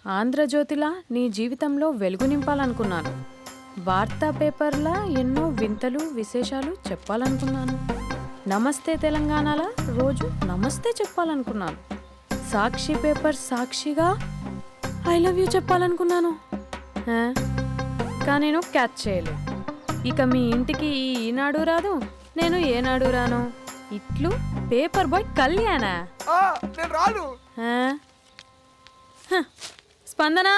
ఆంధ్రజ్యోతిలా నీ జీవితంలో వెలుగు నింపాలనుకున్నాను. వార్తా పేపర్లా ఎన్నో వింతలు విశేషాలు చెప్పాలనుకున్నాను. నమస్తే తెలంగాణలా రోజు నమస్తే చెప్పాలనుకున్నాను. సాక్షి పేపర్ సాక్షిగా ఐ లవ్ యూ చెప్పాలనుకున్నాను. కానీ నేను క్యాచ్ చేయలేదు. ఇక మీ ఇంటికి ఈనాడు రాదు, నేను ఏనాడు రాను. ఇట్లు పేపర్ బాయ్ కళ్యాణా? స్పందన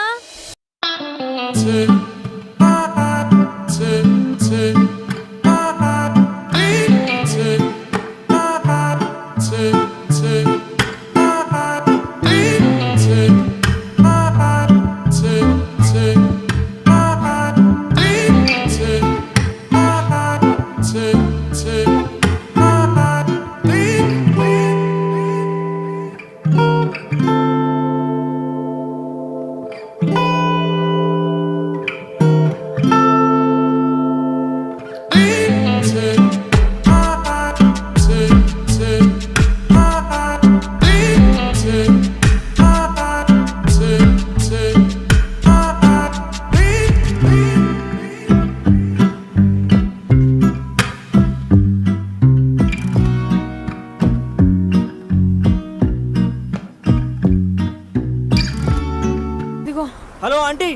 హలో ఆంటీ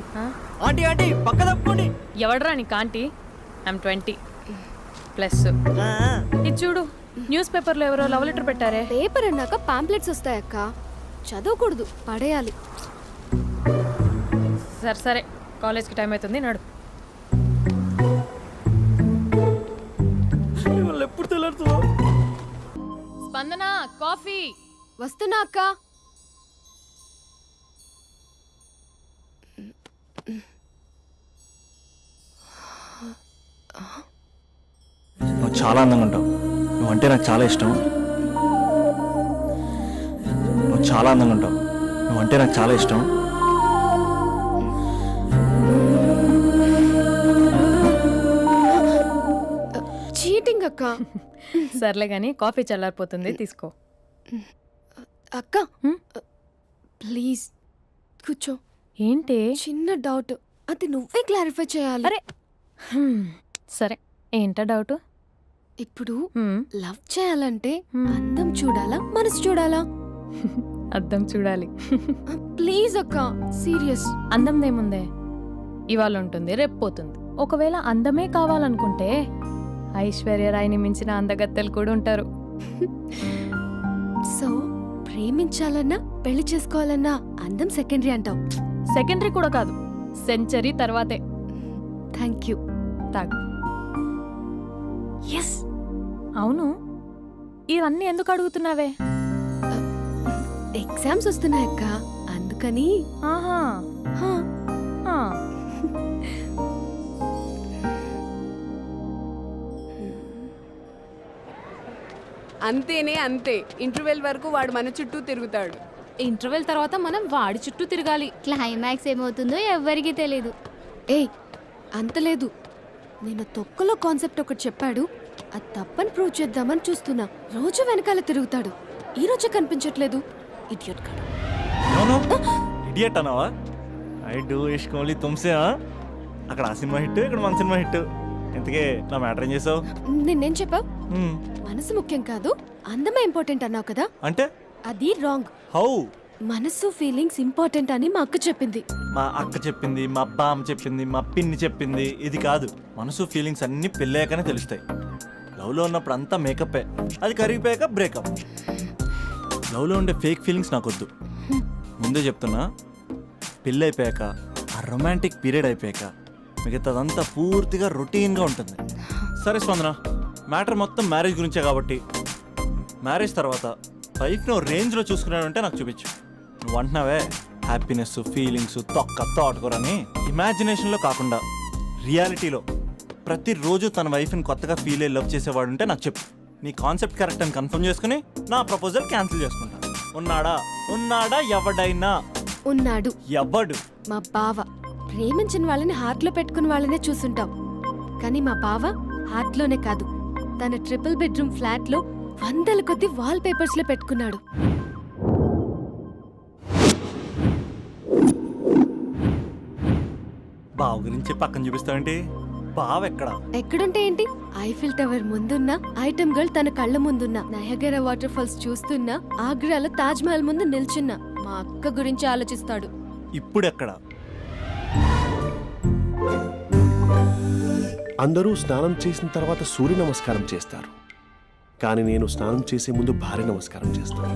ఆంటీ ఆంటీ పక్క తప్పుకోండి. ఎవడరా నీకు ఆంటీ? ఐమ్ 20+. ఇది చూడు, న్యూస్ పేపర్లో ఎవరో లవ్ లెటర్ పెట్టారే. పేపర్ అన్నాక పాంప్లెట్స్ వస్తాయక్క, చదవకూడదు, పడేయాలి. సరే సరే, కాలేజ్కి టైం అవుతుంది, నడు. ఎప్పుడు తెల్లడుతుందో. స్పందన కాఫీ. వస్తున్నా అక్క. నువ్వు చాలా అందంగా ఉంటావు. నువ్వంటే నాకు చాలా ఇష్టం. నువ్వు చాలా అందంగా ఉంటావు. నువ్వంటే నాకు చాలా ఇష్టం. చీటింగ్ అక్క. సర్లే కానీ కాఫీ చల్లారిపోతుంది, తీసుకో. అక్క ప్లీజ్ కూర్చో. ఏంటి? చిన్న డౌట్, అది నువ్వే క్లారిఫై చేయాలి. అరే సరే, ఏంటా డౌట్? ఇప్పుడు లవ్ చేయాలంటే అందం చూడాలా, మనసు చూడాలా? అద్దం చూడాలి. ప్లీజ్ అక్క, సీరియస్. అందం ఏముందే, ఇవాళ ఉంటుంది రేపు పోతుంది. ఒకవేళ అందమే కావాలనుకుంటే ఐశ్వర్యరాయ్ని మించిన అందగత్తెలు కూడా ఉంటారు. సో ప్రేమించాలన్నా పెళ్లి చేసుకోవాలన్నా అందం సెకండరీ అంటావు? సెకండరీ కూడా కాదు, సెంచరీ తర్వాతే. Thank you. తాగు. ఎస్. అవును, ఇవన్నీ ఎందుకు అడుగుతున్నావే? ఎగ్జామ్స్ వస్తున్నాయక్క, అందుకని. ఆహా. హా. ఆ. అంతేనే అంతే. ఇంటర్వెల్ వరకు వాడు మన చుట్టూ తిరుగుతాడు. ఇంటర్వెల్ తర్వాత మనం వాడి చుట్టూ తిరగాలి. క్లైమాక్స్ ఏమవుతుందో ఎవ్వరికీ తెలీదు. ఏయ్ అంత లేదు, నేను తొక్కలో కాన్సెప్ట్ ఒకటి చెప్పాడు, అది తప్పని ప్రూవ్ చేద్దామని చూస్తున్నా. రోజు వెనకాల తిరుగుతాడు, ఈ రోజే కనిపించట్లేదు. ఇడియట్ కాడు. ఇడియట్ అన్నావా? ఐ డూ ఇష్క్ ఓన్లీ తుమ్సే. అక్కడ ఆ సినిమా హిట్, ఇక్కడ మన సినిమా హిట్. ఇంతకే నా మ్యాటర్ ఏం చేసావు? నిన్నేం చెప్పావు? మనసు ముఖ్యం కాదు, అందమే ఇంపార్టెంట్ అన్నావు కదా. అంటే అది రాంగ్. హౌ? మనసు ఫీలింగ్స్ ఇంపార్టెంట్ అని మా అక్క చెప్పింది. మా అక్క చెప్పింది, మా బామ్మ చెప్పింది, మా పిన్ని చెప్పింది. ఇది కాదు, మనసు ఫీలింగ్స్ అన్ని పెళ్ళాకనే తెలుస్తాయి. లవ్లో ఉన్నప్పుడు అంతా మేకప్పే, అది కరిగిపోయాక బ్రేకప్. లవ్లో ఉండే ఫేక్ ఫీలింగ్స్ నాకొద్దు. ముందే చెప్తున్నా, పెళ్ళి అయిపోయాక, ఆ రొమాంటిక్ పీరియడ్ అయిపోయాక మిగతాదంతా పూర్తిగా రొటీన్గా ఉంటుంది. సరే స్పందన, మ్యాటర్ మొత్తం మ్యారేజ్ గురించే కాబట్టి మ్యారేజ్ తర్వాత లైఫ్ను రేంజ్లో చూసుకున్నాడంటే నాకు చూపించు. నువ్వు అంటున్నావే హ్యాపీనెస్ ఫీలింగ్స్ తోటకూరని, ఇమాజినేషన్లో కాకుండా రియాలిటీలో ప్రతిరోజు తన వైఫ్ని కొత్తగా ఫీల్ అయ్యి లవ్ చేసేవాడు ఉంటే నాకు చెప్పు. నీ కాన్సెప్ట్ కరెక్ట్ అని కన్ఫర్మ్ చేసుకుని నా ప్రపోజల్ క్యాన్సిల్ చేసుకుంటా. ఉన్నాడా ఎవడైనా? ఉన్నాడు. ఎవడు? మా బావ. ప్రేమించిన వాళ్ళని హార్ట్లో పెట్టుకున్న వాళ్ళనే చూసుంటాం, కానీ మా బావ హార్ట్లోనే కాదు, తన ట్రిపుల్ బెడ్రూమ్ ఫ్లాట్లో వందల కొద్ది వాల్ పేపర్స్ లో పెట్టుకున్నాడు. బావ గురించి పక్కన చూపిస్తావేంటి? బావ ఎక్కడ? ఎక్కడుంటే ఏంటి? ఐఫిల్ టవర్ ముందున్న ఐటమ్ గర్ల్ తన కళ్ళ ముందున్న నయగరా వాటర్ ఫాల్స్ చూస్తున్నా ఆగ్రాలో తాజ్ మహల్ ముందు నిల్చున్నా మా అక్క గురించి ఆలోచిస్తాడు. ఇప్పుడు ఎక్కడ? అందరూ స్నానం చేసిన తర్వాత సూర్య నమస్కారం చేస్తారు, కానీ నేను స్నానం చేసే ముందు భార్య నమస్కారం చేస్తాను.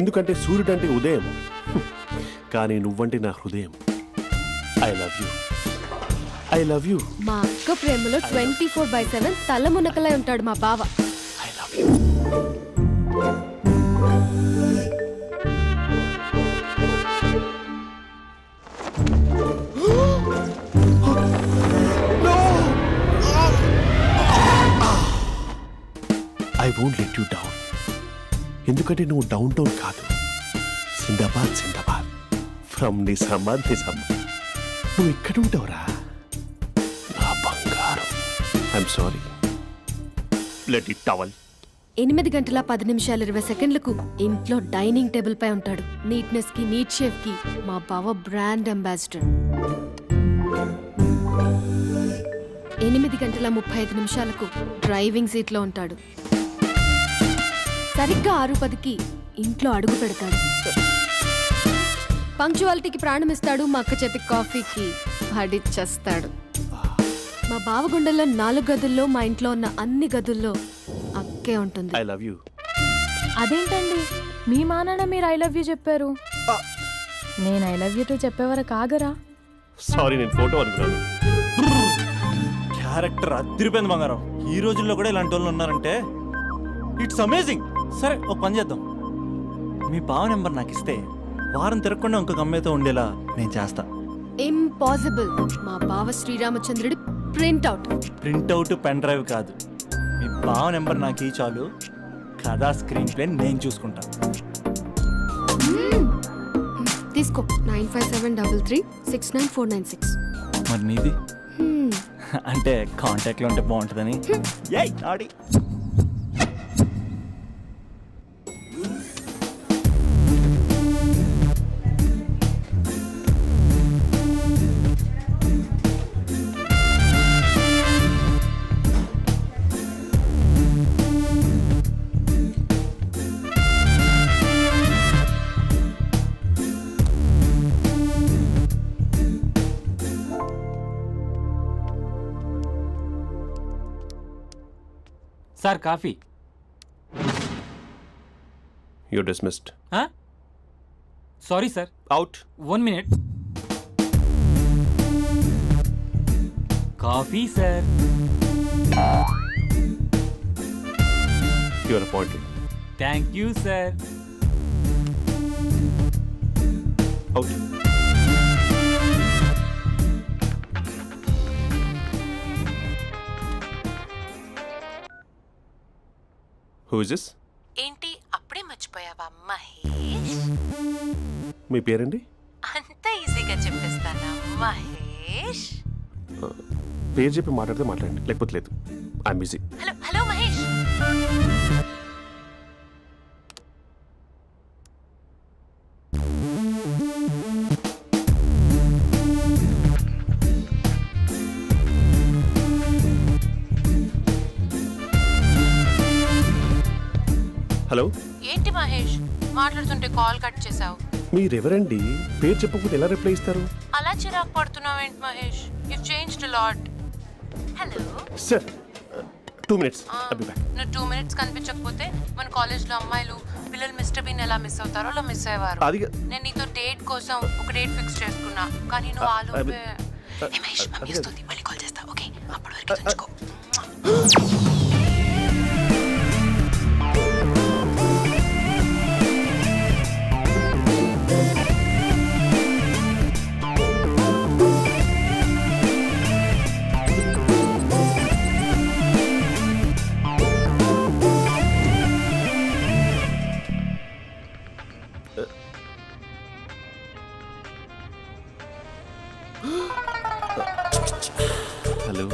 ఎందుకంటే సూర్యుడు అంటే ఉదయం, కానీ నువ్వంటే నా హృదయం. I love you, I love you. మా అక్క ప్రేమలో 24/7 తల మునకలై ఉంటాడు మా బావ. I love you. I won't let you down. ఎందుకంటే నువ్వు డౌన్ టౌన్ కాదు, సిందాబాద్ సిందాబాద్, ఫ్రమ్ నిజామాబాద్ నిజామాబాద్. నువ్వు ఇక్కడ ఉంటావురా నా బంగారం. I'm sorry, let it towel. 8 గంటల 10 నిమిషాలు 20 సెకండ్లకు ఇంట్లో డైనింగ్ టేబుల్ పై ఉంటాడు. నీట్నెస్ కి నీట్ షేఫ్ కి మా బావ బ్రాండ్ అంబాసిడర్. 8 గంటల 35 నిమిషాలకు డ్రైవింగ్ సీట్ లో ఉంటాడు. సరిగ్గా 6:10కి ఇంట్లో అడుగు పెడతాడు. పంక్చువాలిటీకి ప్రాణం ఇస్తాడు. మా అక్క చెప్పి కాఫీకి పడిచ్చేస్తాడు. మా బావ గుండెల్లో 4 గదుల్లో మా ఇంట్లో ఉన్న అన్ని గదుల్లో అక్కే ఉంటుంది. I love you. అదేంటండి మీ మానాన్న మీరు ఐ లవ్ యూ చెప్పారు, నేను ఐ లవ్ యూ టు చెప్పేవరకు ఆగరా? సారీ, నేను ఫోటో అనుకున్నాను. క్యారెక్టర్ అదిరిపోయింది బంగారం. ఈ రోజుల్లో కూడా ఇలాంటి వాళ్ళు ఉన్నారంటే ఇట్స్ అమేజింగ్. సరే ఒక పని చేద్దాం, మీ బావ నెంబర్ నాకు ఇస్తే వారం తిరగకుండా ఇంకొక అమ్మాయితో ఉండేలా నేను చేస్తా. ఇంపాసిబుల్. మా బావ శ్రీరామచంద్రుడి ప్రింట్అవుట్. ప్రింట్అవుట్ పెన్ డ్రైవ్ కాదు, మీ బావ నెంబర్ నాకు ఈ చాలు. కథా స్క్రీన్ ప్లే నేను చూసుకుంటా. తీసుకో. 9573369496. మరి నీది? అంటే కాంటాక్ట్లో ఉంటే బాగుంటుందని. ఏయ్ ఆడి sir coffee. You dismissed. Sorry sir, out. 1 minute. Coffee sir. You are appointed. Thank you sir. Out. Who is this? ఏంటి అప్పుడే మర్చిపోయావా మహేష్? మీ పేరండి? అంత ఈజీగా చెప్పేస్తానా మహేష్? పేరు చెప్పి మాట్లాడితే మాట్లాడండి, లేకపోతే లేదు. I'm busy. Hello hello Mahesh. Hello. ఏంటి మహేష్ మాట్లాడుతుంటే కాల్ కట్ చేసావు? మీరెవరండి? పేరు చెప్పకపోతే ఎలా రిప్లై ఇస్తారు? అలా చిరాకు పడుతున్నావు ఏంటి Mahesh? You changed a lot. Hello sir 2 minutes. I'll be back. నువ్వు 2 minutes కనిపించకపోతే మన కాలేజ్లో అమ్మాయిలు పిల్లలు మిస్టర్ బీన్ ఎలా మిస్ అవుతారో అలా మిస్ అయ్యేవారు. అది నేను నీతో డేట్ కోసం ఒక డేట్ ఫిక్స్ చేసుకున్నా, కానీ నువ్వు ఆలోపే. మహేష్ మమ్మీ వస్తుంది, మళ్ళీ కాల్ చేస్తా. ఓకే, అప్పటి వరకు ఉంచుకో. హలో.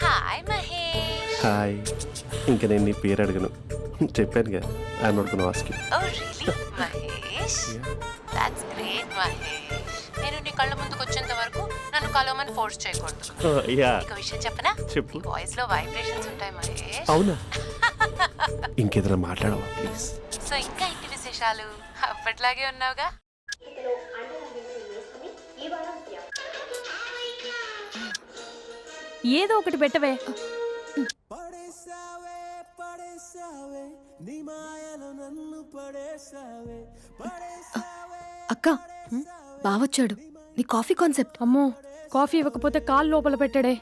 హాయ్ మహేష్. హాయ్. ఇంకా నేను నీ పేరు అడగను, చెప్పానుగా. I'm not gonna ask you. Oh really Mahesh? That's great Mahesh. నేను నీకు కళ్ళ ముందుకు వచ్చేంత వరకు నన్ను కలవమని ఫోర్స్ చేయకూడదు. యా ఒక విషయం చెప్పనా? చెప్పు. వాయిస్ లో వైబ్రేషన్స్ ఉంటాయి మహేష్. అవునా? ఇంకేదైనా మాట్లాడవా ప్లీజ్? సో ఇంకా ఇంటి విశేషాలు అప్పట్లాగే ఉన్నావుగా. ఏదో ఒకటి పెట్టవే. అక్క బావొచ్చాడు. నీ కాఫీ కాన్సెప్ట్. అమ్మో, కాఫీ ఇవ్వకపోతే కాలు లోపల పెట్టడే.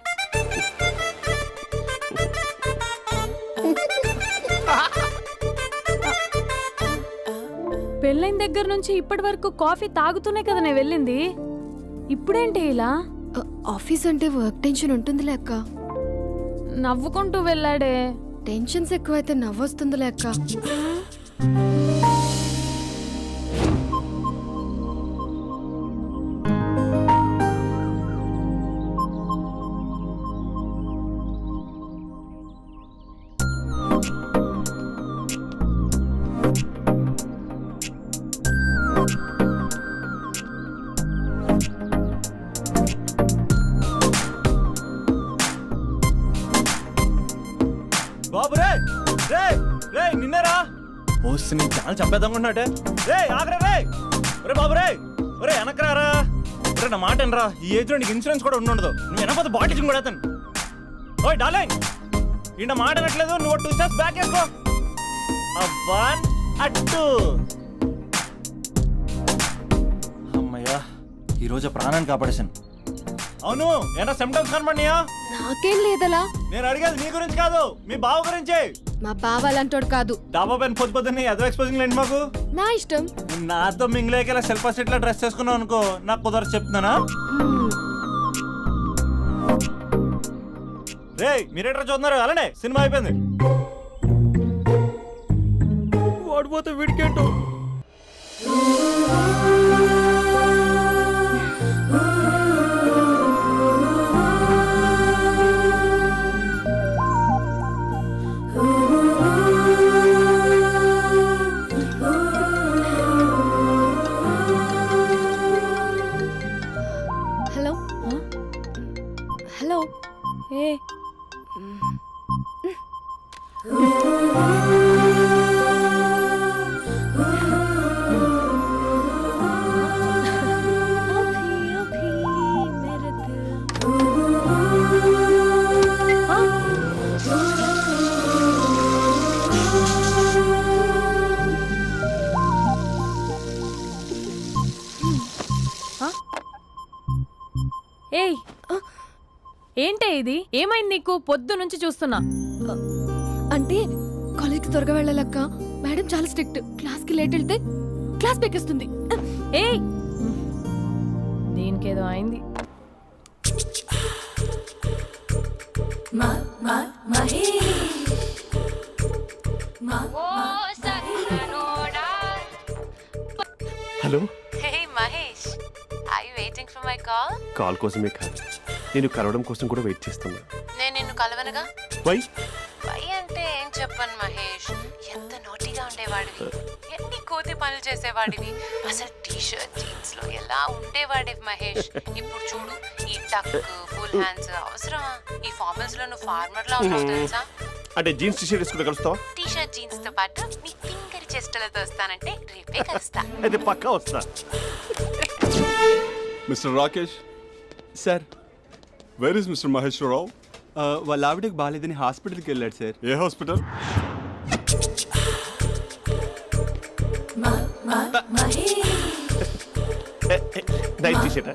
పెళ్ళైన దగ్గర నుంచి ఇప్పటి వరకు కాఫీ తాగుతూనే కదా నేను వెళ్ళింది. ఇప్పుడేంటి ఇలా? ఆఫీస్ అంటే వర్క్ టెన్షన్ ఉంటుందిలే అక్క. నవ్వుకుంటూ వెళ్ళాడే. టెన్షన్స్ ఎక్కువైతే నవ్వొస్తుందిలే అక్క. బాబు రే రే రే నిన్నరా వస్తే నేను చాలా చంపేద్దామనుకున్నాటే. రే ఆగరా రే. ఒరే బాబు రే, ఒరే వెనకరారా. ఒరే నా మాట అనరా, ఈ ఏజ్ లో నీకు ఇన్సూరెన్స్ కూడా ఉండదు. నువ్వు వెనకపోతే బాటిల్ కూడా అతను. ఓయ్ డార్లింగ్, ఈయన మాట అనట్లేదు. నువ్వు 2 steps బ్యాక్ వేసుకో. 1 2. అమ్మయ్యా, ఈరోజు ప్రాణాన్ని కాపాడేశాను. అవును, ఏనా సిమ్టమ్స్ కనబడినాయా? నాకేం లేదలా. నేను అడిగేది మీ గురించి కాదు, మీ బావ గురించి. మా బావ అలాంటోడు కాదు. డాబా పైన పొద్దున్నే అదో ఎక్స్పోజింగ్ లేండి మాకు. నా ఇష్టం. నాతో మింగిలేక ఇలా శిల్పా సెట్ లా డ్రెస్ చేసుకున్నావు అనుకో, నాకు కుదరదు చెప్తున్నానా. రే మీరేట్రా చూస్తున్నారు? అలానే సినిమా అయిపోయింది. వాడిపోతే వీడికేంటో. Hello hello. ఏ ఏయ్, ఏంటే ఇది? ఏమైంది నీకు? పొద్దు నుంచి చూస్తున్నా. అంటే కాలేజ్కి త్వరగా వెళ్ళాలక్క. మేడం చాలా స్ట్రిక్ట్. క్లాస్కి లేట్ వెళ్తే క్లాస్ పెక్కేస్తుంది. ఏయ్, దీనికేదో అయింది. Hello. Hey Mahesh, are you waiting for my call? Call కోసమే కాదు, నేను కలవడం కోసం కూడా వెయిట్ చేస్తున్నా. నేను నిన్ను కలవనుగా. వై? వై అంటే ఏం చెప్పను మహేష్. ఎంత నోటిగా ఉండేవాడివి, ఎన్ని కోతి పనులు చేసేవాడివి. అసలు టీషర్ట్ జీన్స్ లో ఎలా ఉండేవాడివి మహేష్. ఇప్పుడు చూడు, ఈ టక్ ఫుల్ హ్యాండ్స్ అవసరమా? ఈ ఫార్మల్స్ లో నువ్వు ఫార్మర్ లా ఉన్నావు తెలుసా. అంటే జీన్స్ టీషర్ట్ వేసుకుంటే కలుస్తావా? టీషర్ట్ జీన్స్ తో పాటు నీ ఫింగర్ చెస్టలతో వస్తానంటే రేపే కలుస్తా. అయితే పక్కా వస్తా. Mister Rakesh sir, where is mister Maheswararao? వాళ్ళ ఆవిడకి బాగాలేదని హాస్పిటల్కి వెళ్ళాడు సార్. ఏ హాస్పిటల్? Night T shirt.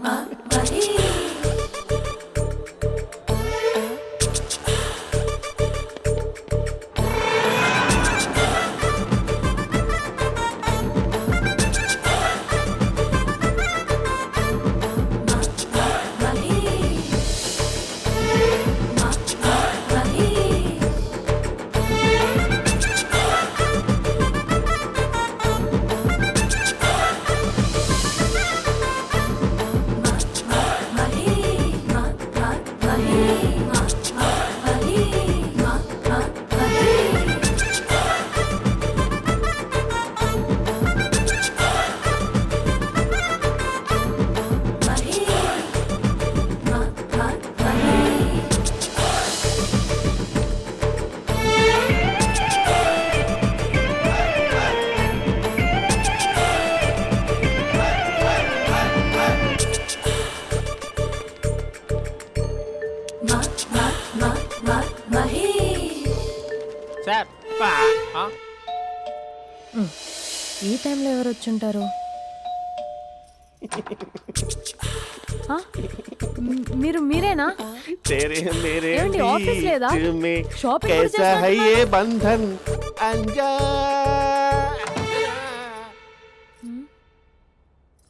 ఈ టైంలో ఎవరు వచ్చుంటారు? ఆ? మీరేనా? तेरे मेरे ఏమండి, ఆఫీస్ లేదా? बीच में షాపింగ్ కూడా कैसा है చేస్తున్నారు? ये बंधन अंजा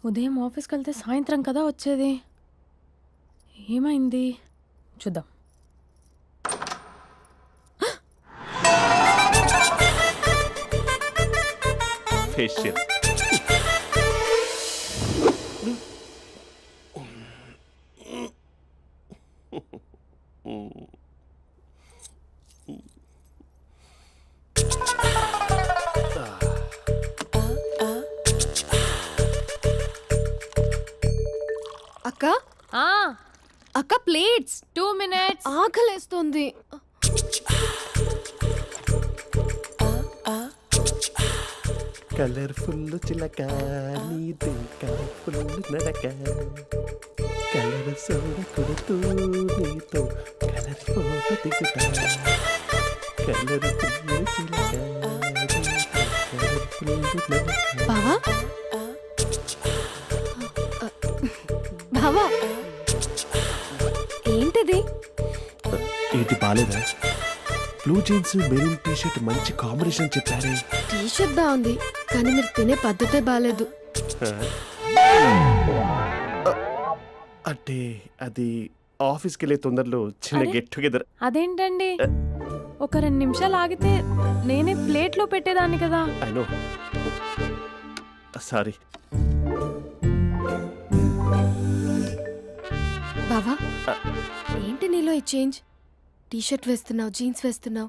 ఉదయం ఆఫీస్కి వెళ్తే సాయంత్రం కదా వచ్చేది. ఏమైంది చూద్దాం. फेशियल అక్క ఆ, అక్క ప్లేట్స్ 2 minutes. ఆకలేస్తుంది. కలర్ఫుల్ చిలక నీదే కలర్ఫుల్ నడక కలర్ సోడ కొడుతూ నీతో కలర్ ఫోటో దిగుతా కలర్ఫుల్ చిలక కలర్ఫుల్ నడక. బావా బావా ఏంటిది? ఏంటి బాలేదా? Blue jeans maroon T shirt మంచి కాంబినేషన్ చెప్పారే. టీ షర్ట్ బాగుంది కానీ మీరు తినే పద్ధతే బాగాలేదు. అంటే అది ఆఫీస్కి వెళ్ళే తొందరలో చిన్న అరే? Get together. అదేంటండి, ఒక 2 నిమిషాలు ఆగితే నేనే ప్లేట్లో పెట్టేదాన్ని కదా. I know, sorry. బావా ఏంటి నీలో ఈ చేంజ్? టీ షర్ట్ వేస్తున్నావు, జీన్స్ వేస్తున్నావు,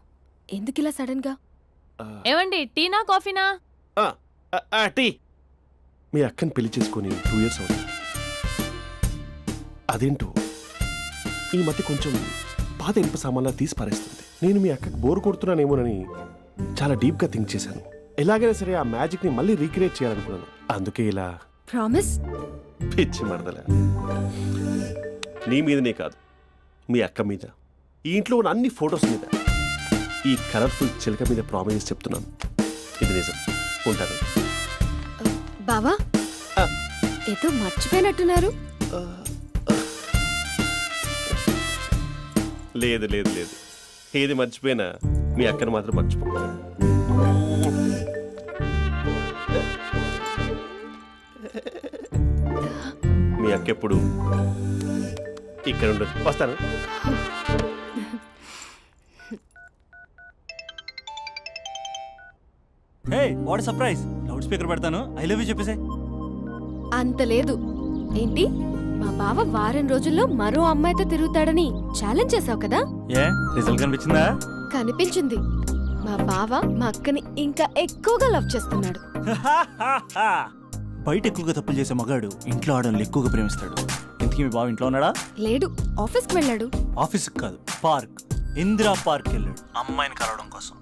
ఎందుకు ఇలా సడన్ గా? ఏమండి, టీనా కాఫీనా? టీ. మీ అక్కని పెళ్లి చేసుకొని 2 years అవుతుంది. అదేంటో ఈ మధ్య కొంచెం పాత ఇనుప సామాన్లా తీసి పారేస్తుంది. నేను మీ అక్కకి బోర్ కొడుతున్నానేమోనని చాలా డీప్గా థింక్ చేశాను. ఎలాగైనా సరే ఆ మ్యాజిక్ని మళ్ళీ రీక్రియేట్ చేయాలనుకున్నాను. అందుకే ఇలా ప్రామిస్? పిచ్చి మరదల. నీ మీదనే కాదు, మీ అక్క మీద, ఈ ఇంట్లో ఉన్న అన్ని ఫొటోస్ మీద, ఈ కలర్ఫుల్ చిలక మీద ప్రామిస్ చెప్తున్నాను. ఇది నిజం. ఉంటాను. బావా ఆ. ఏదో మర్చిపోయినట్టున్నారు. లేదు లేదు లేదు, ఏది మర్చిపోయినా మీ అక్కను మాత్రం మర్చిపో. మీ అక్క ఎప్పుడు ఇక్కడ ఉండదు. వస్తాను. హే, వాట్ సర్ప్రైజ్! లౌడ్ స్పీకర్ పెడతాను, ఐ లవ్ యూ చెప్పేసే. అంత లేదు. ఏంటి, మా బావ వారం రోజుల్లో మరో అమ్మాయితో తిరుగుతాడని ఛాలెంజ్ చేసావు కదా? ఏ రిజల్ట్ కనిపించిందా? కనిపించింది. మా బావ మా అక్కని ఇంకా ఎక్కువగా లవ్ చేస్తున్నాడు. బయట ఎక్కువగా తప్పులు చేసే మగాడు ఇంట్లో ఆడవాళ్ళు ఎక్కువగా ప్రేమిస్తాడు. ఇంతకీ మీ బావ ఇంట్లో ఉన్నాడా? లేడు, ఆఫీస్కి వెళ్ళాడు. ఆఫీస్కి కాదు, పార్క్, ఇందిరా పార్క్ వెళ్ళాడు అమ్మాయిని కలవడం కోసం.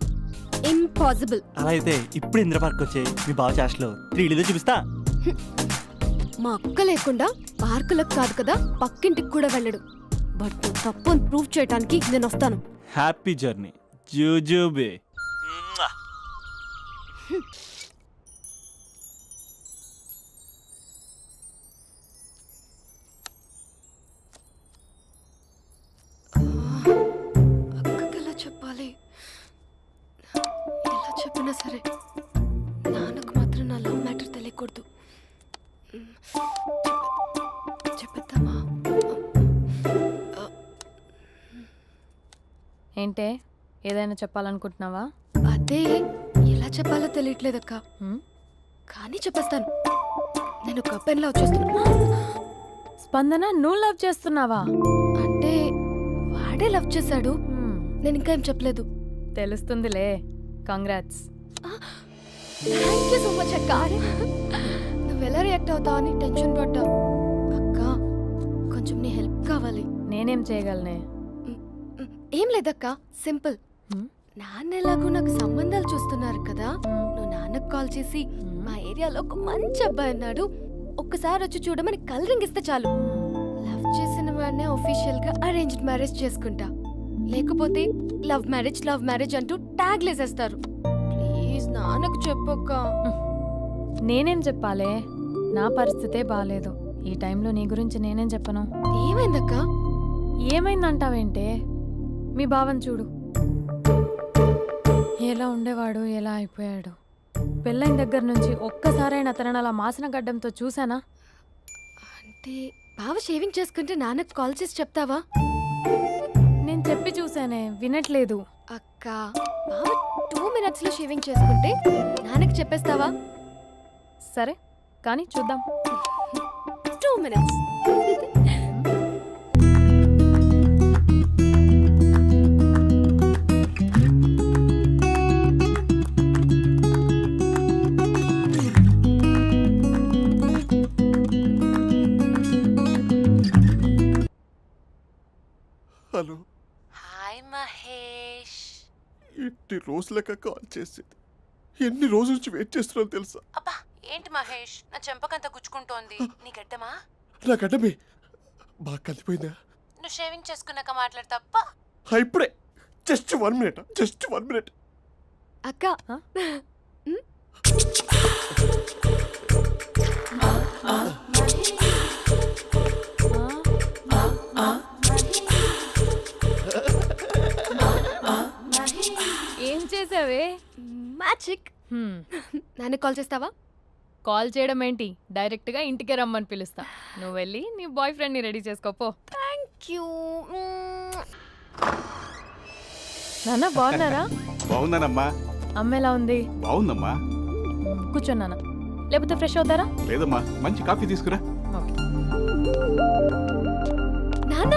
ఇంపాసిబుల్. అలా అయితే ఇప్పుడు ఇందిరా పార్క్ వచ్చే మీ బావ చాష్లో 3Dలో చూపిస్తా. మా అక్క లేకుండా పార్కులకు కాదు కదా, పక్కింటికి కూడా వెళ్ళడు. బట్ నువ్వు తప్పు అని ప్రూవ్ చేయడానికి నేను వస్తాను. హ్యాపీ జర్నీ జూజూబే. అక్కకి ఎలా చెప్పాలి? ఎలా చెప్పినా సరే నాన్నకు మాత్రం నా లవ్ మ్యాటర్ తెలియకూడదు. చెప్పేద్దామా? ఏంటే, ఏదైనా చెప్పాలనుకుంటున్నావా? అదే ఎలా చెప్పాలో తెలియట్లేదక్క. హ్మ్? కానీ చెప్పేస్తాను. నేను ఒక అబ్బాయిని లవ్ చేస్తున్నా. స్పందన, నువ్వు లవ్ చేస్తున్నావా? అంటే వాడే లవ్ చేశాడు. హ్మ్, నేను ఇంకా ఏం చెప్పలేదు. తెలుస్తుందిలే. Congrats. Thank you so much అక్క. నువ్వు ఎలా రియాక్ట్ అవుతావు అని టెన్షన్ పడ్డా. అక్క, కొంచెం నీ హెల్ప్ కావాలి. నేనేం చేయగలనే? ఏం లేదక్క, సింపుల్. హ్మ్? నాన్న ఎలాగో నాకు సంబంధాలు చూస్తున్నారు కదా, నువ్వు నాన్నకు కాల్ చేసి మా ఏరియాలో ఒక మంచి అబ్బాయి అన్నాడు, ఒక్కసారి వచ్చి చూడమని కలరింగ్ ఇస్తే చాలు. లవ్ చేసిన వాడినే ఒఫీషియల్ గా అరేంజ్డ్ మ్యారేజ్ చేసుకుంటా. లేకపోతే లవ్ మ్యారేజ్ అంటూ ట్యాగ్ లేసేస్తారు. ప్లీజ్ నాన్నకు చెప్పక్క. నేనేం చెప్పాలే, నా పరిస్థితే బాగాలేదు. ఈ టైంలో నీ గురించి నేనేం చెప్పను. ఏమైందక్క? ఏమైందంటావేంటే, మీ భావం చూడు, ఎలా ఉండేవాడు ఎలా అయిపోయాడు. పెళ్ళైన దగ్గర నుంచి ఒక్కసారైనా తనని అలా మాసిన గడ్డంతో చూసానా? అంటే బావ షేవింగ్ చేసుకుంటే నాన్నకు కాల్ చేసి చెప్తావా? నేను చెప్పి చూసానే, వినట్లేదు. అక్క, బావ 2 minutes లో షేవింగ్ చేసుకుంటే నాన్నకి చెప్పేస్తావా? సరే కానీ చూద్దాం. 2 minutes. Hello, hi Mahesh. ఎన్ని రోజులక కాల్ చేసేది? ఎన్ని రోజుల నుంచి వెయిట్ చేస్తున్నాను తెలుసా? అబ్బా ఏంటి మహేష్, నా చెంపకంత గుచ్చుకుంటోంది. నీ గడ్డమా? నా గడ్డమే బాగా కలిపోయిందా? నువ్వు షేవింగ్ చేసుకున్నాక మాట్లాడతాప్పా. ఇప్పుడే జస్ట్ 1 minute, జస్ట్ 1 minute. అక్క, ఏం చేసావే? మ్యాజిక్. నాన్నకి కాల్ చేస్తావా? కాల్ చేయడం ఏంటి, డైరెక్ట్గా ఇంటికే రమ్మని పిలుస్తా. నువ్వు వెళ్ళి నీ బాయ్ ఫ్రెండ్ని రెడీ చేసుకోపో. Thank you. నాన్న బాగున్నారా? బాగున్నానమ్మా. అమ్మ ఎలా ఉంది? బాగుందమ్మా. కూర్చోను నాన్న, లేకపోతే ఫ్రెష్ అవుతారా? లేదమ్మా, మంచి కాఫీ తీసుకురా. ఓకే. నాన్న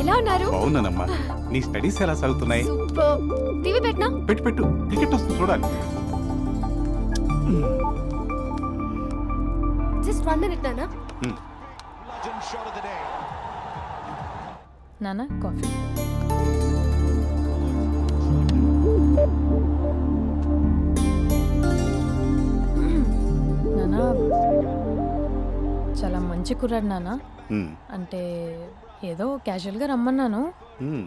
ఎలా ఉన్నారు? బాగున్నానమ్మా. నీ స్టడీస్ ఎలా సాగుతున్నాయి? సూపర్. టీవీ పెట్టనా? పెట్టు, క్రికెట్ వస్తుంది చూడాలి. జస్ట్ 1 minute నాన్న. నాన్న కాఫీ. నాన్న చాలా మంచి కుర్రాడు నాన్న. అంటే ఏదో క్యాజువల్గా రమ్మన్నాను. మ్మ్.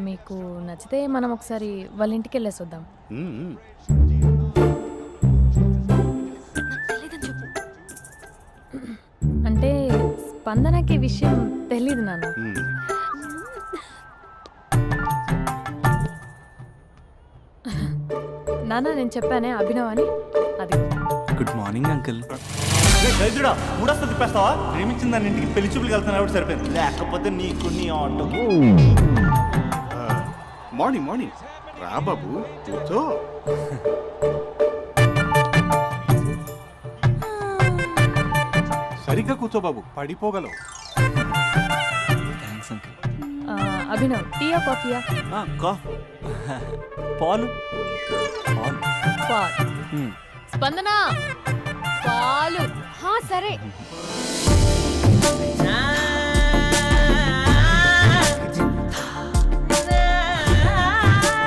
మీకు నచ్చితే మనం ఒకసారి వాళ్ళ ఇంటికి వెళ్ళేసి వద్దాం. తెలీదని చెప్పు. అంటే స్పందనకి విషయం తెలీదు నాన్న. నాన్న నేను చెప్పానే అభినవ్ అని, అది. Good morning uncle. దైద్యుడా, మూడొస్తా తిప్పేస్తావా? ప్రేమించిన దాని ఇంటికి పెళ్లి చూపులు వెళ్తాను కాబట్టి సరిపోయింది, లేకపోతే నీకు నీ ఆటోకి. మార్నింగ్ రా బాబు, కూర్చో. సరిగ్గా కూర్చో బాబు, పడిపోగలవు. Thanks uncle. అభినవ్ టీయా కాఫీయా? పాలు. పాలు. స్పందన పాలు. సరే.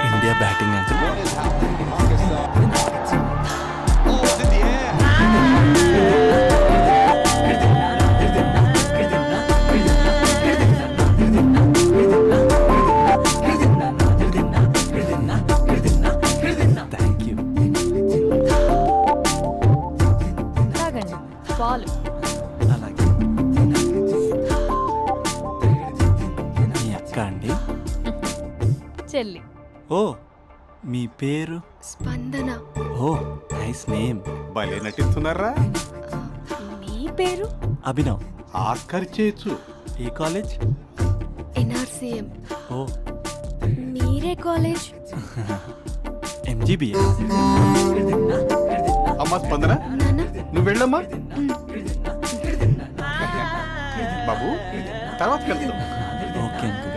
India batting uncle. Thank you. తాగండి పాలు. అలాగే. మీ అక్క అండి? చెల్లి. ఓ, మీ పేరు? స్పందన. ఓ, నైస్ నేమ్. భలే నటిస్తున్నారా? మీ పేరు? అభినవ్. ఆస్కర్ చేయొచ్చు. ఏ కాలేజ్? NRCM. ఓ, మీరే కాలేజ్? MGBA. అమ్మా స్పందన, నాన్న. నువ్వు వెళ్ళమ్మా. బాబు, తర్వాత వెళ్తాం. Okay uncle.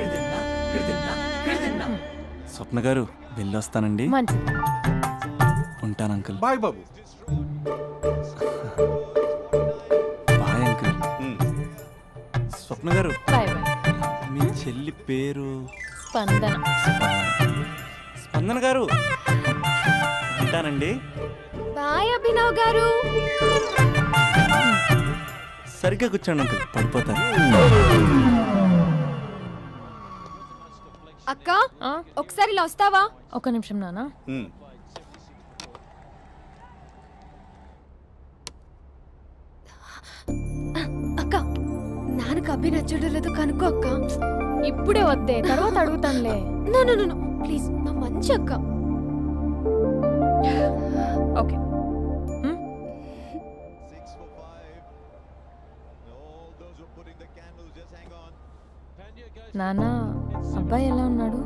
స్వప్న గారు, వెళ్ళొస్తానండి. మంచిది. ఉంటాను అంకుల్. బాయ్ బాబు. Bye uncle. స్వప్న గారు, బాయ్ బాయ్. మీ చెల్లి పేరు? స్పందన. స్పందన గారు, ఉంటానండి. బాయ్ అభినవ్ గారు. సరిగ్గా కూర్చోండి అంకుల్, పడిపోతారు. అక్క, ఒకసారి ఇలా వస్తావా? ఒక నిమిషం నాన్న. అభి నచ్చడం లేదో కనుక్కో అక్క. ఇప్పుడే వద్దే, తర్వాత అడుగుతానులే. నో నో నో ప్లీజ్, నా మంచి అక్క. ఓకే. నాన్న, అబ్బాయి ఎలా ఉన్నాడు?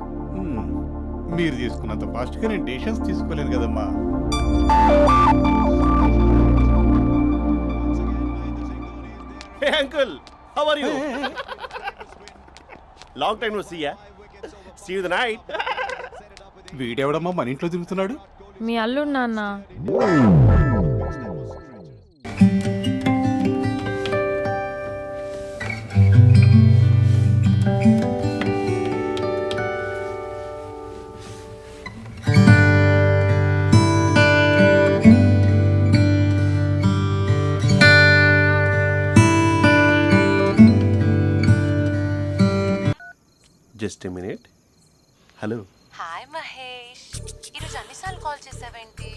మీరు తీసుకున్నంత ఫాస్ట్గా నేను డెసిషన్స్ తీసుకోలేను కదమ్మా. Hey uncle, how are you? Long time no see ya. See you the night. వీడెవడమ్మా మన ఇంట్లో తిరుగుతున్నాడు? మీ అల్లుడు నాన్న. Just a minute. Hello. Hi Mahesh, ఈరోజు అన్నిసార్లు కాల్ చేసావేంటి?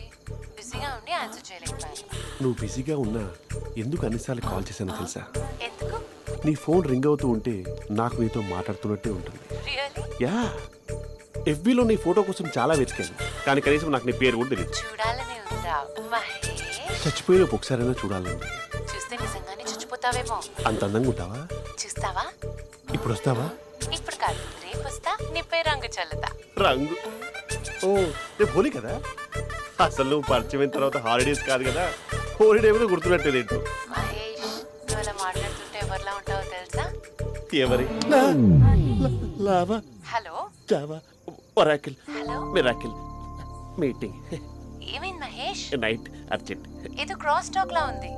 బిజీగా ఉండి ఆన్సర్ చేయలేకపోయాను. నువ్వు బిజీగా ఉన్నా ఎందుకు అన్నిసార్లు కాల్ చేశానో తెలుసా? ఎందుకు? నీ ఫోన్ రింగ్ అవుతూ ఉంటే నాకు నీతో మాట్లాడుతున్నట్టే ఉంటుంది. రియల్లీ? యా, ఎఫ్బీలో నీ ఫోటో కోసం చాలా వెతికాను, కానీ కనీసం నాకు నీ పేరు కూడా తెలియదు. చూడాలని ఉందా మహేష్? చచ్చిపోయిన ఒకసారైనా చూడాలండి. చూస్తే నిజంగానే చచ్చిపోతావేమో. అంత అందంగా ఉంటావా? చూస్తావా? ఇప్పుడు వస్తావా? ఇప్పుడు కాదు, రేపు వస్తా, నీపై రంగు చల్లుతా. రంగు? ఓ, రేపు హోలీ కదా. అసలు నువ్వు పరిచయం అయిన తర్వాత హాలిడేస్ కాదు కదా, హోలిడే కూడా గుర్తున్నట్టు ఏంటో. మహేష్, నువ్వు అలా మాట్లాడుతుంటే ఎవరిలా ఉంటావో తెలుసా? ఎవరి? లావా, hello Java, Oracle, hello, miracle, meeting, ఏమైంది మహేష్? Night, urgent. ఏదో క్రాస్ టాక్ లా ఉంది.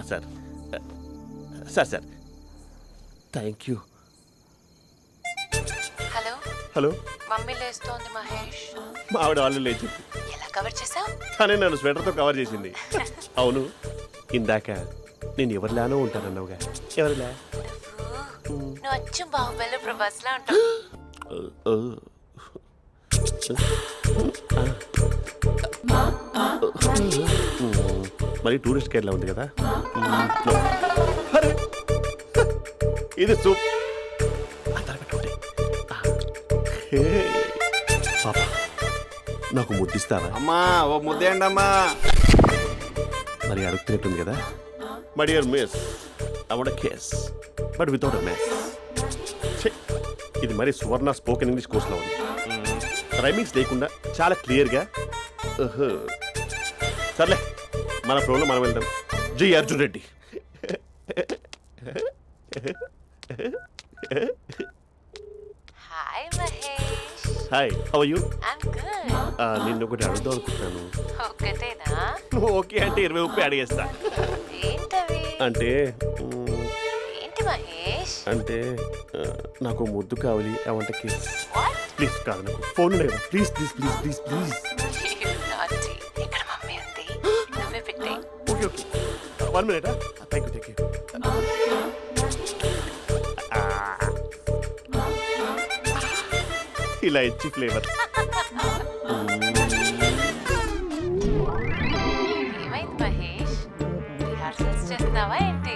Sir sir sir thank you. Hello, hello, mummy లేస్తోంది మహేష్. మా ఆవిడ వాళ్ళు లేచి ఎలా కవర్ చేసావు? తనే నన్ను స్వెటర్తో కవర్ చేసింది. అవును, ఇందాక నేను ఎవరిలానో ఉంటానన్నావుగా, ఎవరిలా? నువ్వు అచ్చం బాహుబలి ప్రభాస్ లా ఉంటావు. మరి టూరిస్ట్ గైడ్లా ఉంది కదా. అరే, ఇది సూప్. పాపా, నాకు ముద్దిస్తావా? అమ్మా ఓ ముద్దేయండి అమ్మా. మరి అడుగుతున్నట్టుంది కదా. My dear miss, I want kiss but without a miss. ఇది మరి సువర్ణ స్పోకెన్ ఇంగ్లీష్ కోర్సులో ఉంది. రైమింగ్స్ లేకుండా చాలా క్లియర్గా. సర్లే, మన ఫ్లోలో మనం వెళ్దాం. Jai Arjun Reddy. Hi Mahesh. Hi, how are you? I'm good. నిన్ను ఒకటి అడుగుదాం అనుకుంటున్నాను. ఒక్కటేనా? నువ్వు ఓకే అంటే 20 రూపాయలు అడిగేస్తా. ఏంటవి? అంటే ఏంటి మహేష్? అంటే నాకు ముద్దు కావాలి. I want kiss. What? Please, కాదు, నాకు ఫోన్ లేదు. Please please please please please. నాటి ఇక్కడ మమ్మీ ఉంది, నువ్వే పెట్టే. Okay okay, 1 minute. Thank you thank you. ఇలా ఇచ్చి ఫ్లేవర్. ఏమైంది మహేష్? రిహార్సల్స్ చేస్తున్నావా ఏంటి?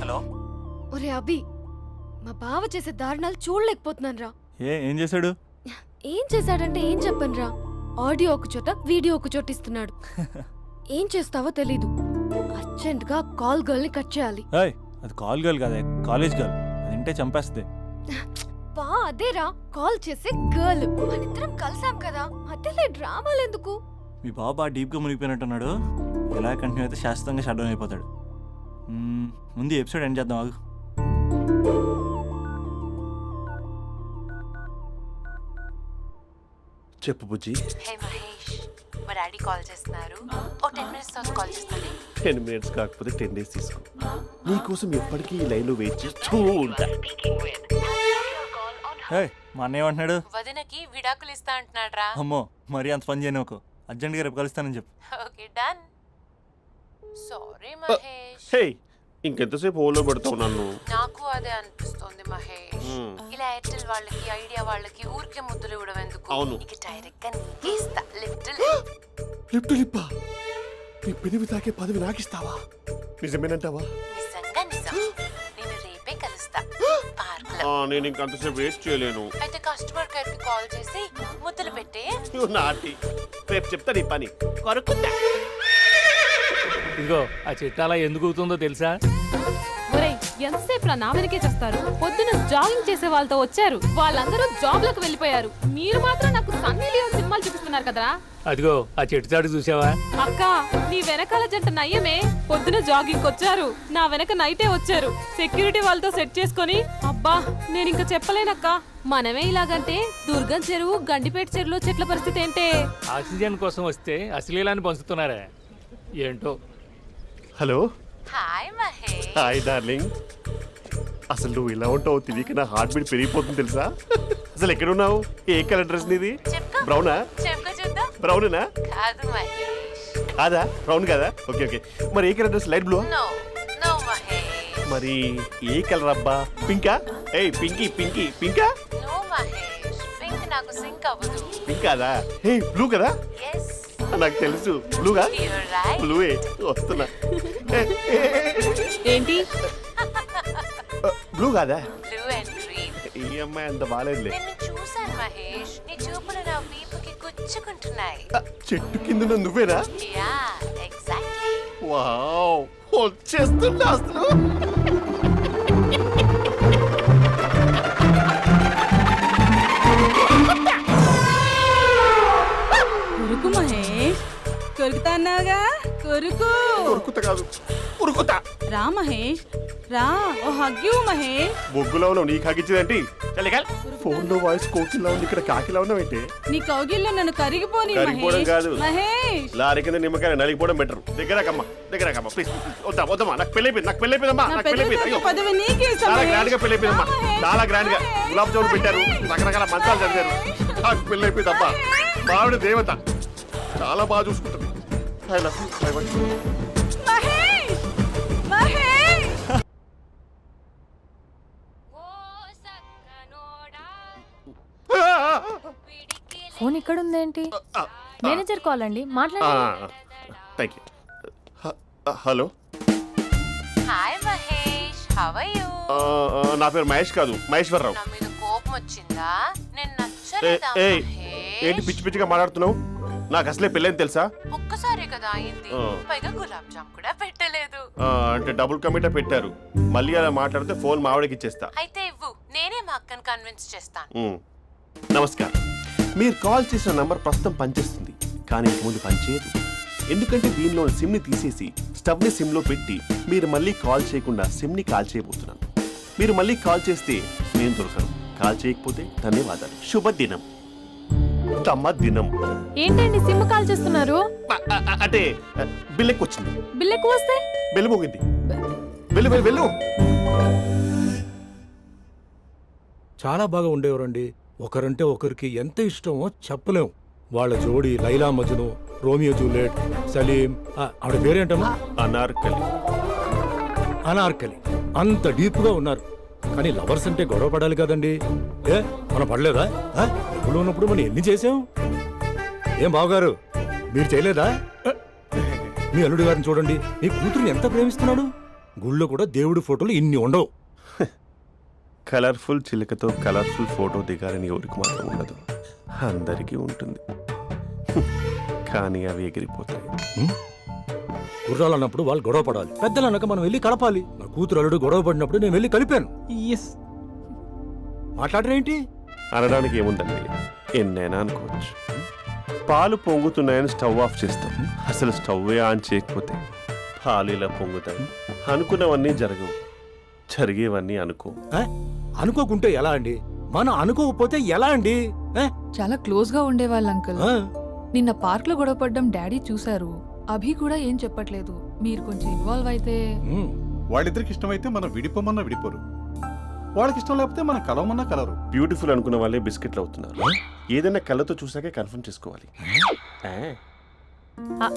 హలో. ఒరే అభి, మా బావ చేసే దారుణాలు చూడలేకపోతున్నాను రా. ఏం చేశాడు? ఏం చేశాడంటే ఏం చెప్పను రా. ఆడియో ఒక చోట, వీడియో ఒక చోట ఇస్తున్నాడు. ఏం చేస్తావో తెలీదు. అర్జెంట్ గా కాల్ గర్ల్ ని కట్ చేయాలి. ఏయ్, అది కాల్ గర్ల్ కాదే, కాలేజ్ గర్ల్. అది వింటే చంపేస్తుంది. బా అదేరా, కాల్ చేసే గర్ల్. మనిద్దరం కలిసాం కదా, మధ్యలో డ్రామాలు ఎందుకు? మీ బాబా డీప్గా మునిగిపోయినట్టున్నాడు. ఎలా కంటిన్యూ అయితే శాశ్వతంగా షట్ డౌన్ అయిపోతాడు. ముందు ఎపిసోడ్ ఎండ్ చేద్దాం, ఆగు. చెప్పు బుజ్జి. హే మహేష్, మా డాడీ కాల్ చేస్తున్నారు. ఓ 10 minutes తర్వాత కాల్ చేస్తాను. 10 minutes కాకపోతే 10 days తీసుకో. నీకోసం ఎప్పటికీ ఈ లైన్లో వెయిట్ చేస్తూ ఉంటా. హే మా అన్నయ్య ఏమంటున్నాడు? వదినకి విడాకులు ఇస్తా అంటున్నాడు రా. అమ్మో మరీ అంత పని చేయను ఒక అర్జెంట్గా రేపు కలుస్తానని చెప్పు. Okay done. సారీ మహేష్. హే ఇంకెంతసేపు హోల్లో పెడతావు నన్ను? నాకు అదే అనిపిస్తుంది మహేష్. ఇలా ఎయిర్టెల్ వాళ్ళకి ఐడియా వాళ్ళకి ఊరికే ముద్దులు ఇవ్వడం ఎందుకు? అవును. ఇక డైరెక్ట్ గా నీకే ఇస్తా. లిప్టు లిప్పా నీ పెనివి తాకే పదవి నాకిస్తావా? నిజమేనంటావా? నిజంగా నిజం. నేను రేపే కలుస్తా పార్క్ లో. నేను ఇంకంతసేపు వెయిట్ చేయలేను. అయితే కస్టమర్ కేర్ కి కాల్ చేసి ముద్దులు పెట్టే. నాటి రేపు చెప్తా నీ పని కొరుకుంటా. ఇదిగో ఆ చెట్టు అలా ఎందుకు అవుతుందో తెలుసా? ఒరేయ్ ఎంతసేపు నా వెనకే చేస్తారు? పొద్దున జాగింగ్ చేసే వాళ్ళతో వచ్చారు, వాళ్ళందరూ జాబ్ లకు వెళ్ళిపోయారు. మీరు మాత్రం నాకు సన్నీ లియోన్ సినిమాలు చూపిస్తున్నారు కదరా. అదిగో ఆ చెట్టు చాటు చూసావా? అక్క నీ వెనకాల జంట నయ్యమే. పొద్దున జాగింగ్ వచ్చారు, నా వెనక నైటే వచ్చారు. సెక్యూరిటీ వాళ్ళతో సెట్ చేసుకొని అబ్బా నేను ఇంకా చెప్పలేనక్క. మనమే ఇలాగంటే దుర్గం చెరువు గండిపేట చెరువులో చెట్ల పరిస్థితి ఏంటే? ఆక్సిజన్ కోసం వస్తే అశ్లీలాన్ని పంచుతున్నారా ఏంటో. Hello hi Mahesh. Hi darling. అసలు నువ్వు ఇలా ఉంటావు తెలియక నా హార్ట్ బీట్ పెరిగిపోతుంది తెలుసా? అసలు ఎక్కడున్నావు? ఏ కలర్ డ్రెస్ నీది? చెప్పుకో బ్రౌనా? చెప్పుకో చూద్దాం. బ్రౌనేనా? కాదు మహేష్. కాదా? బ్రౌన్ కదా? Okay okay. మరి ఏ colour dress? Light blue? No no Mahesh. మరి ఏ కలర్ అబ్బా? పింకా? ఏయ్ పింకీ పింకీ పింకా? నో మహేష్. పింక్ నాకు సింక్ అవ్వదు. పింక్ కాదా? ఏ బ్లూ కదా? ఎస్ నాకు తెలుసు బ్లూగా. You're right. బ్లూవే వస్తున్నా. ఏంటి బ్లూ కాదా? Blue and green. ఈ అమ్మాయి అంత బాగాలేదులే. నిన్ను చూశాను మహేష్. నీ చూపులు నా వీపుకి గుచ్చుకుంటున్నాయి. చెట్టు కింద నువ్వేనా? Yeah exactly. వావ్ వచ్చేస్తున్నా అసలు. కొరుకు మహేష్. కొరుకుతా అన్నావుగా, కొరుకు. ఉరుకుత కాదు ఉరుకుత. రా మహేష్ రా. ఓ హగ్గు మహేష్. బొగ్గులో ఉన్నావు నీకు హగిచ్చిందేంటి? ఫోన్ లో వాయిస్ కోకిలా ఉంది, ఇక్కడ కాకిలా ఉన్నావేంటి? నీ కౌగిల్లో నన్ను కరిగిపోని కరిగిపోవడం మహేష్. కాదు. మహేష్ లారీ కింద నిమ్మకాయ నలిగిపోవడం బెటర్. దగ్గరకమ్మా దగ్గరకమ్మా ప్లీజ్. వద్దా వద్దమ్మా, నాకు పెళ్ళైపోయింది, నాకు పెళ్ళైపోయిందమ్మా, నా నాకు పెళ్ళైపోయింది. అయ్యో పదవి నీకే ఇస్తా చాలా మహేష్. గ్రాండ్ గా పెళ్ళైపోయిందమ్మా, చాలా గ్రాండ్ గా. గులాబ్ జామున్ పెట్టారు, రకరకాల మంచాలు చదివారు. నాకు పెళ్ళైపోయిందమ్మా. మావిడ దేవత, చాలా బాగా చూసుకుంటుంది. I love you. I want you. Mahesh Mahesh. Phone ఇక్కడ ఉందేంటి? మేనేజర్ కాల్ అండి, మాట్లాడండి. Thank you. Hello, hi Mahesh. How are you? నా పేరు మహేష్ కాదు, మహేశ్వరరావు. నా మీద కోపం వచ్చిందా? నేను నచ్చలేదా ఏయ్ ఏంటి మహేష్? పిచ్చి పిచ్చిగా మాట్లాడుతున్నావు? నాకు అసలే పెళ్ళని తెలుసా? ఒక్కసారి కదా అయింది. ఆ. పైగా గులాబ్ జామ్ కూడా పెట్టలేదు. అంటే డబుల్ కమిటా పెట్టారు. మళ్ళీ అలా మాట్లాడితే ఫోన్ మావిడకి ఇచ్చేస్తా. అయితే ఇవ్వు, నేనే మా అక్కని కన్విన్స్ చేస్తాను. నమస్కారం. మీరు కాల్ చేసిన నంబర్ ప్రస్తుతం పనిచేస్తుంది, కానీ ఇంక ముందు పనిచేయదు. ఎందుకంటే దీనిలో సిమ్ని తీసేసి స్టవ్ని సిమ్లో పెట్టి మీరు మళ్ళీ కాల్ చేయకుండా సిమ్ని కాల్ చేయబోతున్నాను. మీరు మళ్ళీ కాల్ చేస్తే నేను దొరకను, కాల్ చేయకపోతే ధన్యవాదాలు. శుభదినం. తమ దినం. ఏంటండి సిమ్ కాల్ చేస్తున్నారు? అంటే బిల్ ఎక్కువ వచ్చింది. బిల్ ఎక్కువ వస్తే? బెల్లు మోగింది. వెళ్ళు వెళ్ళు వెళ్ళు. చాలా బాగా ఉండేవారండి. ఒకరంటే ఒకరికి ఎంత ఇష్టమో చెప్పలేం. వాళ్ళ జోడి లైలా మజ్ను, రోమియో జూలియట్, సలీం, ఆవిడ పేరేంటమ్మా? అనార్కలి. అనార్కలి. అంత డీప్ గా ఉన్నారు. కానీ లవర్స్ అంటే గొడవ పడాలి కదండి. ఏ మనం పడలేదా? ఎప్పుడు ఉన్నప్పుడు మనం ఎన్ని చేసాం? ఏం బావగారు మీరు చేయలేదా? మీ అల్లుడి గారిని చూడండి, మీ కూతురుని ఎంత ప్రేమిస్తున్నాడు. గుళ్ళో కూడా దేవుడి ఫోటోలు ఇన్ని ఉండవు. కలర్ఫుల్ చిలుకతో కలర్ఫుల్ ఫోటో దిగాలని ఎవరికి మాత్రం ఉండదు, అందరికీ ఉంటుంది. కానీ అవి ఎగిరిపోతాయి. గుర్రాలు అన్నప్పుడు వాళ్ళు గొడవ పడాలి, పెద్దలు అన్నాక మనం వెళ్ళి కలపాలి. నా కూతురు అల్లుడు గొడవ పడినప్పుడు నేను వెళ్ళి కలిపాను. మాట్లాడరేంటి? అనడానికి ఏముందండి, ఎన్నైనా అనుకోవచ్చు. పాలు పొంగుతున్నాయని స్టవ్ ఆఫ్ చేస్తాం, అసలు స్టవ్వే ఆన్ చేయకపోతే పాలు ఇలా పొంగుతాయి. అనుకున్నవన్నీ జరగవు, జరిగేవన్నీ అనుకో. అనుకోకుంటే ఎలా అండి? మనం అనుకోకపోతే ఎలా అండి? చాలా క్లోజ్ గా ఉండేవాళ్ళు అంకుల్. నిన్న పార్క్ లో గొడవ పడ్డం డాడీ చూశారు. అభి కూడా ఏం చెప్పట్లేదు. మీరు కొంచెం ఇన్వాల్వ్ అయితే. వాళ్ళిద్దరికి ఇష్టమైతే మనం విడిపోమన్నా విడిపోరు, వాళ్ళకి ఇష్టం లేకపోతే మనం కలవమన్నా కలవరు. బ్యూటిఫుల్ అనుకున్న వాళ్ళే బిస్కెట్లు అవుతున్నారు. ఏదైనా కళ్ళతో చూసాకే కన్ఫర్మ్ చేసుకోవాలి. ఆ,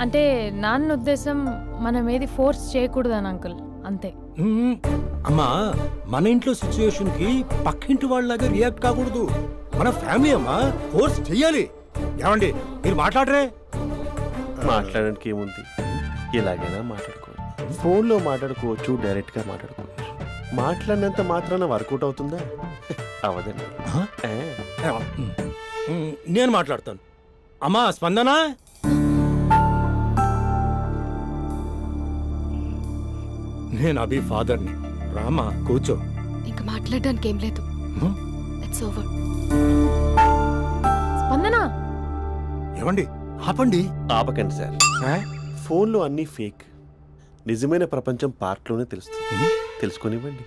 అంటే నాన్న ఉద్దేశం మనం ఏది ఫోర్స్ చేయకూడదని అంకుల్, అంతే. అమ్మా, మన ఇంట్లో సిచ్యుయేషన్ కి పక్కింటి వాళ్ళలాగా రియాక్ట్ కాకూడదు. మన ఫ్యామిలీ అమ్మా, ఫోర్స్ చెయ్యాలి. ఏమండి మీరు మాట్లాడరే? మాట్లాడడానికి ఏముంది, ఎలాగైనా మాట్లాడుకోవచ్చు. ఫోన్లో మాట్లాడుకోవచ్చు, డైరెక్ట్గా మాట్లాడుకోవచ్చు. మాట్లాడినంత మాత్రాన వర్కౌట్ అవుతుందా? అవదండి. నేను మాట్లాడతాను. అమ్మా స్పందన, నేను అభి ఫాదర్ని. రామా కూర్చో. ఇంకా మాట్లాడడానికి ఏం లేదు. It's over. స్పందన, ఏమండి ఆపండి. ఆపకండి సార్. ఫోన్లో అన్నీ ఫేక్. నిజమైన ప్రపంచం పార్ట్లోనే తెలుస్తుంది. తెలుసుకొనివ్వండి.